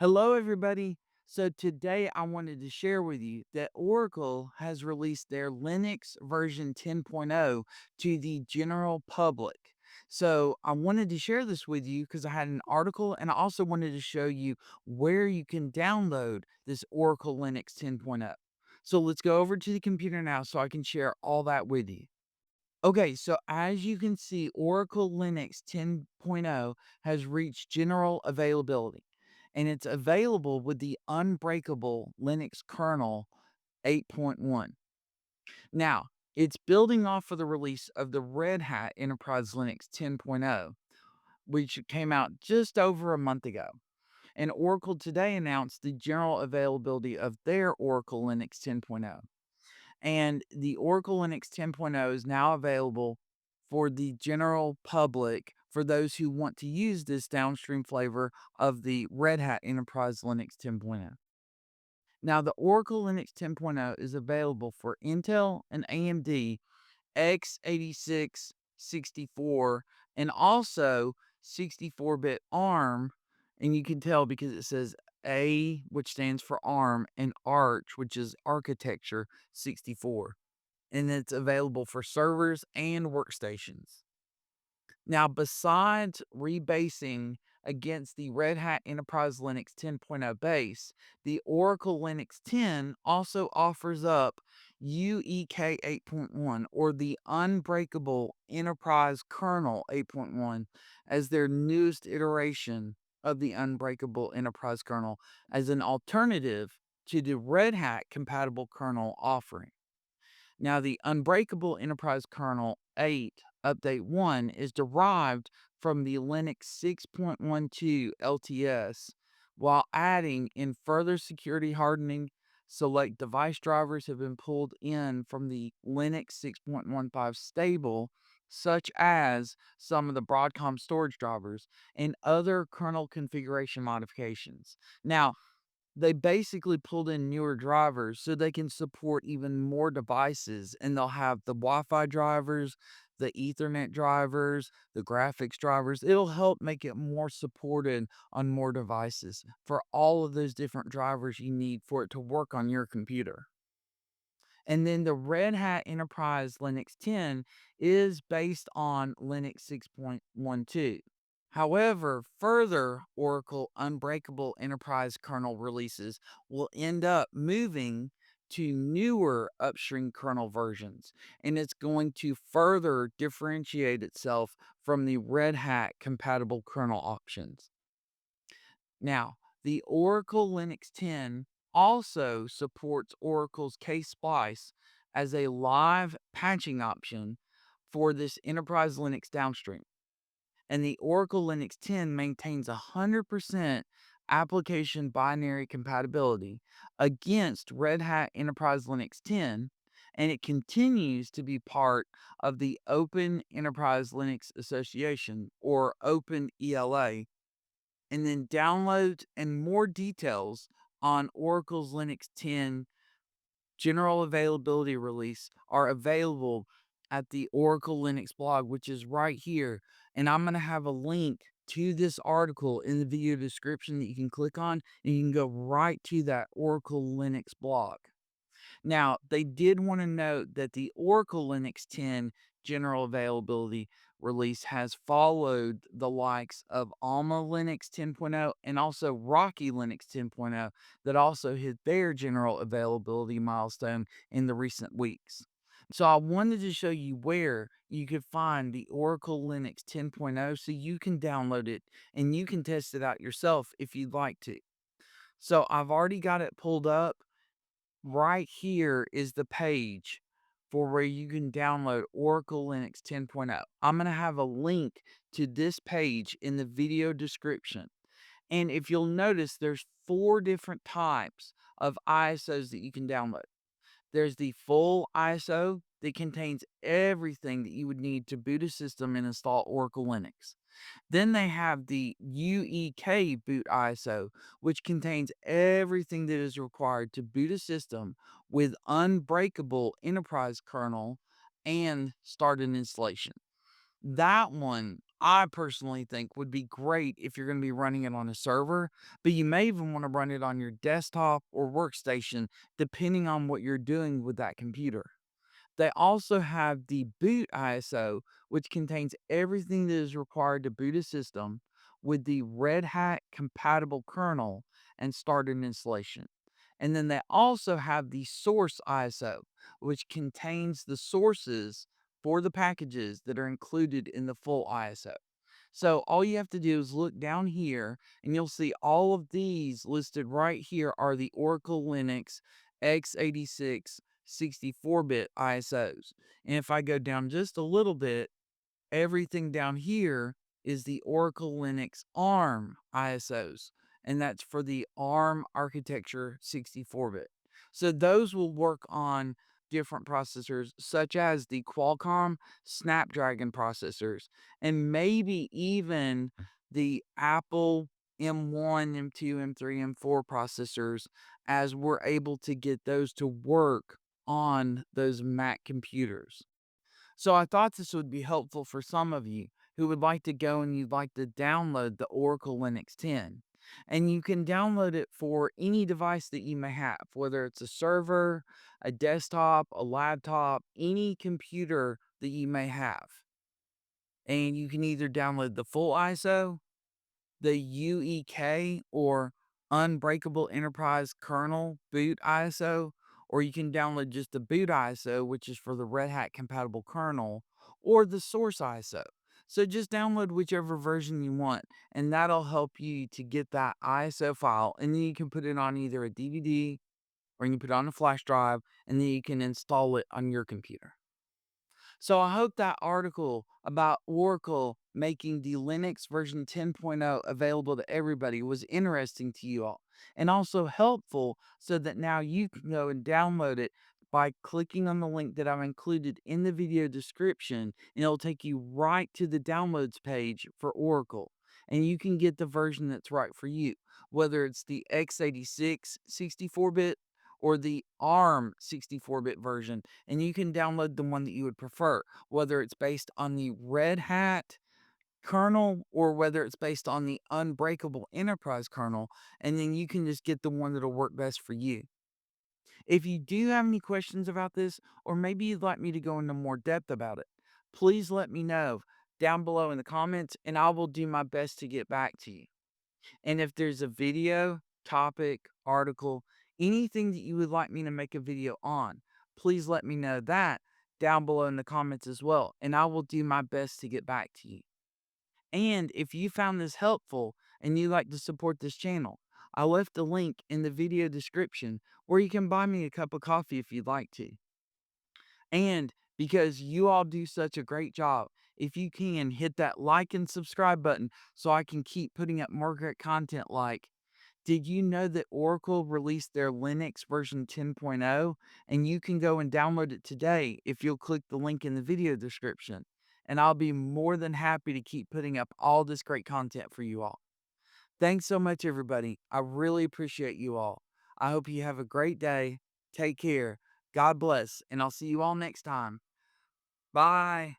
Hello, everybody. So, today I wanted to share with you that Oracle has released their Linux version 10.0 to the general public. So, I wanted to share this with you because I had an article and I also wanted to show you where you can download this Oracle Linux 10.0. So, let's go over to the computer now so I can share all that with you. Okay, so as you can see, Oracle Linux 10.0 has reached general availability, and it's available with the Unbreakable Linux Kernel 8.1. Now, it's building off of the release of the Red Hat Enterprise Linux 10.0, which came out just over a month ago. And Oracle today announced the general availability of their Oracle Linux 10.0. And the Oracle Linux 10.0 is now available for the general public for those who want to use this downstream flavor of the Red Hat Enterprise Linux 10.0. Now, the Oracle Linux 10.0 is available for Intel and AMD x86, 64, and also 64-bit ARM. And you can tell because it says A, which stands for ARM, and Arch, which is architecture 64. And it's available for servers and workstations. Now, besides rebasing against the Red Hat Enterprise Linux 10.0 base, the Oracle Linux 10 also offers up UEK 8.1 or the Unbreakable Enterprise Kernel 8.1 as their newest iteration of the Unbreakable Enterprise Kernel as an alternative to the Red Hat compatible kernel offering. Now, the Unbreakable Enterprise Kernel 8 Update 1 is derived from the Linux 6.12 LTS while adding in further security hardening. Select device drivers have been pulled in from the Linux 6.15 stable, such as some of the Broadcom storage drivers and other kernel configuration modifications. Now, they basically pulled in newer drivers so they can support even more devices, and they'll have the Wi-Fi drivers, the Ethernet drivers, the graphics drivers. It'll help make it more supported on more devices for all of those different drivers you need for it to work on your computer. And then the Red Hat Enterprise Linux 10 is based on Linux 6.12. However, further Oracle Unbreakable Enterprise kernel releases will end up moving to newer upstream kernel versions, and it's going to further differentiate itself from the Red Hat compatible kernel options. Now, the Oracle Linux 10 also supports Oracle's Ksplice as a live patching option for this enterprise Linux downstream. And the Oracle Linux 10 maintains 100% application binary compatibility against Red Hat Enterprise Linux 10, and it continues to be part of the Open Enterprise Linux Association, or Open ELA. And then downloads and more details on Oracle's Linux 10 general availability release are available at the Oracle Linux blog, which is right here. And I'm going to have a link to this article in the video description that you can click on, and you can go right to that Oracle Linux blog. Now, they did want to note that the Oracle Linux 10 general availability release has followed the likes of Alma Linux 10.0 and also Rocky Linux 10.0 that also hit their general availability milestone in the recent weeks. So I wanted to show you where you could find the Oracle Linux 10.0 so you can download it and you can test it out yourself if you'd like to. So I've already got it pulled up. Right here is the page for where you can download Oracle Linux 10.0. I'm going to have a link to this page in the video description. And if you'll notice, there's 4 different types of ISOs that you can download. There's the full ISO that contains everything that you would need to boot a system and install Oracle Linux. Then they have the UEK boot ISO, which contains everything that is required to boot a system with Unbreakable Enterprise Kernel and start an installation. That one, I personally think would be great if you're gonna be running it on a server, but you may even wanna run it on your desktop or workstation, depending on what you're doing with that computer. They also have the boot ISO, which contains everything that is required to boot a system with the Red Hat compatible kernel and start an installation. And then they also have the source ISO, which contains the sources for the packages that are included in the full ISO. So all you have to do is look down here and you'll see all of these listed right here are the Oracle Linux x86 64-bit ISOs. And if I go down just a little bit, everything down here is the Oracle Linux ARM ISOs, and that's for the ARM architecture 64-bit. So those will work on different processors such as the Qualcomm Snapdragon processors and maybe even the Apple M1, M2, M3, M4 processors as we're able to get those to work on those Mac computers. So I thought this would be helpful for some of you who would like to go and you'd like to download the Oracle Linux 10. And you can download it for any device that you may have, whether it's a server, a desktop, a laptop, any computer that you may have. And you can either download the full ISO, the UEK or Unbreakable Enterprise Kernel boot ISO, or you can download just the boot ISO, which is for the Red Hat compatible kernel, or the source ISO. So just download whichever version you want, and that'll help you to get that ISO file, and then you can put it on either a DVD or you can put it on a flash drive, and then you can install it on your computer. So I hope that article about Oracle making the Linux version 10.0 available to everybody was interesting to you all and also helpful so that now you can go and download it by clicking on the link that I've included in the video description, and it'll take you right to the downloads page for Oracle. And you can get the version that's right for you, whether it's the x86 64-bit or the ARM 64-bit version, and you can download the one that you would prefer, whether it's based on the Red Hat kernel or whether it's based on the Unbreakable Enterprise kernel, and then you can just get the one that'll work best for you. If you do have any questions about this, or maybe you'd like me to go into more depth about it, please let me know down below in the comments, and I will do my best to get back to you. And if there's a video, topic, article, anything that you would like me to make a video on, please let me know that down below in the comments as well, and I will do my best to get back to you. And if you found this helpful and you'd like to support this channel, I left a link in the video description where you can buy me a cup of coffee if you'd like to. And because you all do such a great job, if you can hit that like and subscribe button so I can keep putting up more great content like, did you know that Oracle released their Linux version 10.0 and you can go and download it today if you'll click the link in the video description? And I'll be more than happy to keep putting up all this great content for you all. Thanks so much, everybody. I really appreciate you all. I hope you have a great day. Take care. God bless. And I'll see you all next time. Bye.